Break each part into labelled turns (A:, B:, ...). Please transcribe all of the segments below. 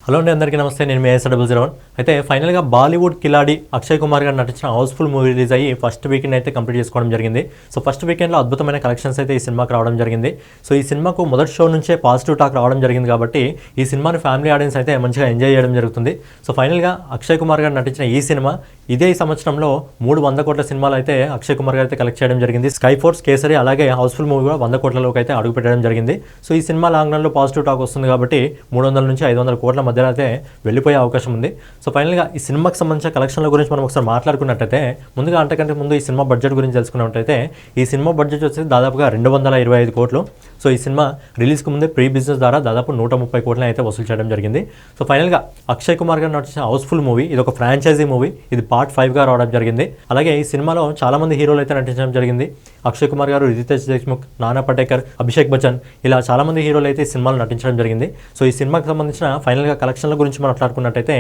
A: Hello అండి, అందరికీ నమస్తే. నేను మీ AS001. అయితే ఫైనల్గా బాలీవుడ్ కిలాడి అక్షయ్ కుమార్ గారు నటించిన హౌస్ఫుల్ మూవీ రిలీజ్ అయ్యి ఫస్ట్ వీకెండ్ అయితే కంప్లీట్ చేసుకోవడం జరిగింది. సో ఫస్ట్ వీకెండ్లో అద్భుతమైన కలెక్షన్స్ అయితే ఈ సినిమాకి రావడం జరిగింది. సో ఈ సినిమాకు మొదటి షో నుంచే పాజిటివ్ టాక్ రావడం జరిగింది కాబట్టి ఈ సినిమాని ఫ్యామిలీ ఆడియన్స్ అయితే మంచిగా ఎంజాయ్ చేయడం జరుగుతుంది. సో ఫైనల్గా అక్షయ్ కుమార్ గారు నటించిన ఈ సినిమా ఇదే సంవత్సరంలో 300 కోట్ల సినిమాలు అయితే అక్షయ్ కుమార్ గారు అయితే కలెక్ట్ చేయడం జరిగింది. స్కై ఫోర్స్, కేసరి అలాగే హౌస్ఫుల్ మూవీ కూడా 100 కోట్లలోకి అయితే అడుగు పెట్టడం జరిగింది. సో ఈ సినిమా లాంగ్ రన్లో పాజిటివ్ టాక్ వస్తుంది కాబట్టి 300 నుంచి 500 కోట్ల మధ్యలో అయితే వెళ్ళిపోయే అవకాశం ఉంది. సో ఫైనల్గా ఈ సినిమాకి సంబంధించిన కలెక్షన్ల గురించి మనం ఒకసారి మాట్లాడుకున్నట్టయితే ముందుగా అంతకంటే ముందు ఈ సినిమా బడ్జెట్ గురించి తెలుసుకున్నట్టయితే ఈ సినిమా బడ్జెట్ వచ్చేసి దాదాపుగా 225 కోట్లు. సో ఈ సినిమా రిలీజ్కి ముందే ప్రీ బిజినెస్ ద్వారా దాదాపు 130 కోట్లని అయితే వసూలు చేయడం జరిగింది. సో ఫైనల్గా అక్షయ్ కుమార్ గారు నటించిన హౌస్ఫుల్ మూవీ ఇది ఒక ఫ్రాంచైజీ మూవీ. ఇది పార్ట్ 5గా రావడం జరిగింది. అలాగే ఈ సినిమాలో చాలామంది హీరోలు అయితే నటించడం జరిగింది. అక్షయ్ కుమార్ గారు, రితేష్ దేశ్ముఖ్, నానా పటేకర్, అభిషేక్ బచ్చన్ ఇలా చాలామంది హీరోలు అయితే ఈ సినిమాలో నటించడం జరిగింది. సో ఈ సినిమాకి సంబంధించిన ఫైనల్గా కలెక్షన్ల గురించి మాట్లాడుకున్నట్టయితే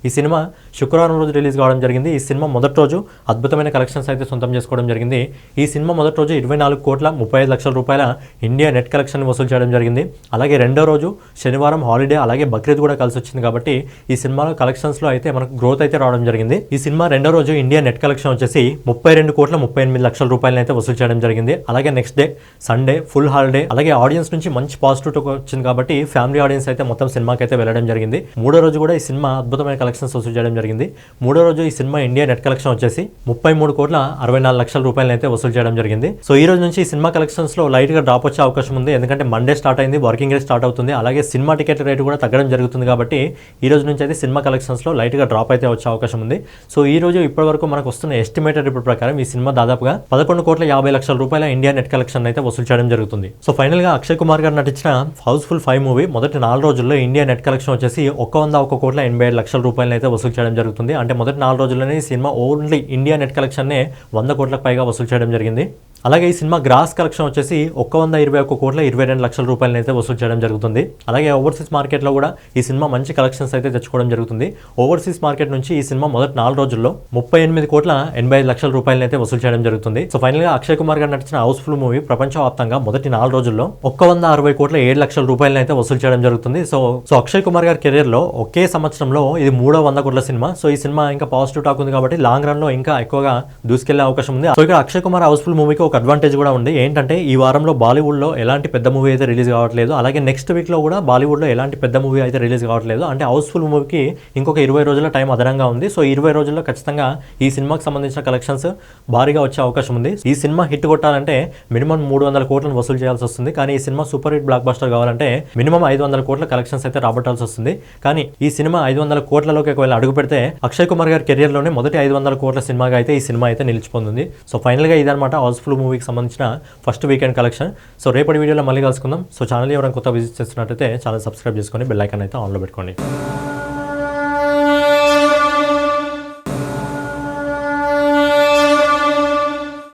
A: ఈ సినిమా శుక్రవారం రోజు రిలీజ్ కావడం జరిగింది. ఈ సినిమా మొదటి రోజు అద్భుతమైన కలెక్షన్స్ అయితే సొంతం చేసుకోవడం జరిగింది. ఈ సినిమా మొదటి రోజు 24 కోట్ల 35 లక్షల రూపాయల ఇండియా నెట్ కలెక్షన్ వసూలు చేయడం జరిగింది. అలాగే రెండో రోజు శనివారం హాలిడే అలాగే బక్రీద్ కూడా కలిసి వచ్చింది కాబట్టి ఈ సినిమాలో కలెక్షన్స్లో అయితే మనకు గ్రోత్ అయితే రావడం జరిగింది. ఈ సినిమా రెండో రోజు ఇండియా నెట్ కలెక్షన్ వచ్చేసి 32 కోట్ల 38 లక్షల రూపాయలను అయితే వసూలు చేయడం జరిగింది. అలాగే next day Sunday full holiday అలాగే ఆడియన్స్ నుంచి మంచి పాజిటివ్ వచ్చింది కాబట్టి ఫ్యామిలీ ఆడియన్స్ అయితే మొత్తం సినిమాకి అయితే వెళ్ళడం జరిగింది. మూడో రోజు కూడా ఈ సినిమా అద్భుతమైన కలెక్షన్స్ వసూలు చేయడం జరిగింది. మూడో రోజు ఈ సినిమా ఇండియా నెట్ కలెక్షన్ వచ్చేసి 33 కోట్ల 64 లక్షల రూపాయలను అయితే వసూలు చేయడం జరిగింది. సో ఈ రోజు నుంచి ఈ సినిమా కలెక్షన్స్ లో లైట్ గా డ్రాప్ వచ్చే అవకాశం ఉంది. ఎందుకంటే మండే స్టార్ట్ అయింది, వర్కింగ్ డే స్టార్ట్ అవుతుంది. అలాగే సినిమా టికెట్ రేటు కూడా తగ్గడం జరుగుతుంది కాబట్టి ఈ రోజు నుంచి అయితే సినిమా కలెక్షన్స్ లో లైట్ గా డ్రాప్ అయితే వచ్చే అవకాశం ఉంది. సో ఈ రోజు ఇప్పటి వరకు మనకు వస్తున్న ఎస్టిమేటెడ్ రిపోర్ట్ ప్రకారం ఈ సినిమా దాదాపుగా 11 కోట్ల 50 లక్షల రూపాయల ఇండియా నెట్ కలెక్షన్ అయితే వసూలు చేయడం జరుగుతుంది. సో ఫైనల్ గా అక్షయ్ కుమార్ గారు నటించిన హౌస్ఫుల్ 5 మూవీ మొదటి 4 రోజుల్లో ఇండియా నెట్ కలెక్షన్ వచ్చేసి 101 కోట్ల 87 లక్షల రూపాయలను అయితే వసూలు చేయడం జరుగుతుంది. అంటే మొదటి 4 రోజుల్లోనే ఈ cinema only India net collection 100 కోట్లకు పైగా వసూలు చేయడం జరిగింది. అలాగే ఈ సినిమా గ్రాస్ కలెక్షన్ వచ్చేసి 121 కోట్ల 22 లక్షల రూపాయలను అయితే వసూలు చేయడం జరుగుతుంది. అలాగే ఓవర్సీస్ మార్కెట్లో కూడా ఈ సినిమా మంచి కలెక్షన్స్ అయితే తెచ్చుకోవడం జరుగుతుంది. ఓవర్సీస్ మార్కెట్ నుంచి ఈ సినిమా మొదటి 4 రోజుల్లో 38 కోట్ల 85 లక్షల రూపాయలను అయితే వసూలు చేయడం జరుగుతుంది. సో ఫైనల్ గా అక్షయ్ కుమార్ గారు నటించిన హౌస్ఫుల్ మూవీ ప్రపంచవ్యాప్తంగా మొదటి 4 రోజుల్లో 160 కోట్ల 7 లక్షల రూపాయలను అయితే వసూలు చేయడం జరుగుతుంది. సో అక్షయ్ కుమార్ గారి కెరీర్ లో ఒకే సంవత్సరంలో ఇది 300 కోట్ల సినిమా. సో ఈ సినిమా ఇంకా పాజిటివ్ టాక్ ఉంది కాబట్టి లాంగ్ రన్ లో ఇంకా ఎక్కువగా దూసుకెళ్లే అవకాశం ఉంది. సో ఇక్కడ అక్షయ్ కుమార్ హౌస్ఫుల్ మూవీకి ఒక అడ్వాంటేజ్ కూడా ఉంది. ఏంటంటే ఈ వారంలో బాలీవుడ్ లో ఎలాంటి పెద్ద మూవీ అయితే రిలీజ్ కావట్లేదు. అలాగే నెక్స్ట్ వీక్ లో కూడా బాలీవుడ్ లో ఎలాంటి పెద్ద మూవీ అయితే రిలీజ్ కావట్లేదు. అంటే హౌస్ఫుల్ మూవీకి ఇంకొక 20 రోజుల టైం అదనంగా ఉంది. సో 20 రోజుల్లో ఖచ్చితంగా ఈ సినిమాకి సంబంధించిన కలెక్షన్స్ భారీగా వచ్చే అవకాశం ఉంది. ఈ సినిమా హిట్ కొట్టాలంటే మినిమం 300 కోట్లను వసూలు చేయాల్సి వస్తుంది. కానీ ఈ cinema super hit block buster కావాలంటే మినిమం 500 కోట్ల కలెక్షన్స్ అయితే రాబట్టాల్సి వస్తుంది. కానీ ఈ సినిమా 500 కోట్లలోకి ఒకవేళ అడుగు పెడితే అక్షయ్ కుమార్ గారి కెరియర్ లోనే మొదటి 500 కోట్ల సినిమాగా అయితే ఈ సినిమా అయితే నిలిచిపోతుంది. సో ఫైనల్ గా ఇదన్నమాట హౌస్ఫుల్ మూవీకి సంబంధించిన ఫస్ట్ వీకెండ్ కలెక్షన్. సో రేపటి వీడియోలో మళ్ళీ కలుసుకుందాం. సో ఛానల్ ఎవరైనా కొత్త విజిట్ చేస్తున్నట్టయితే ఛానల్ సబ్స్క్రైబ్ చేసుకొని బెల్ ఐకాన్ అయితే ఆన్లో పెట్టుకోండి.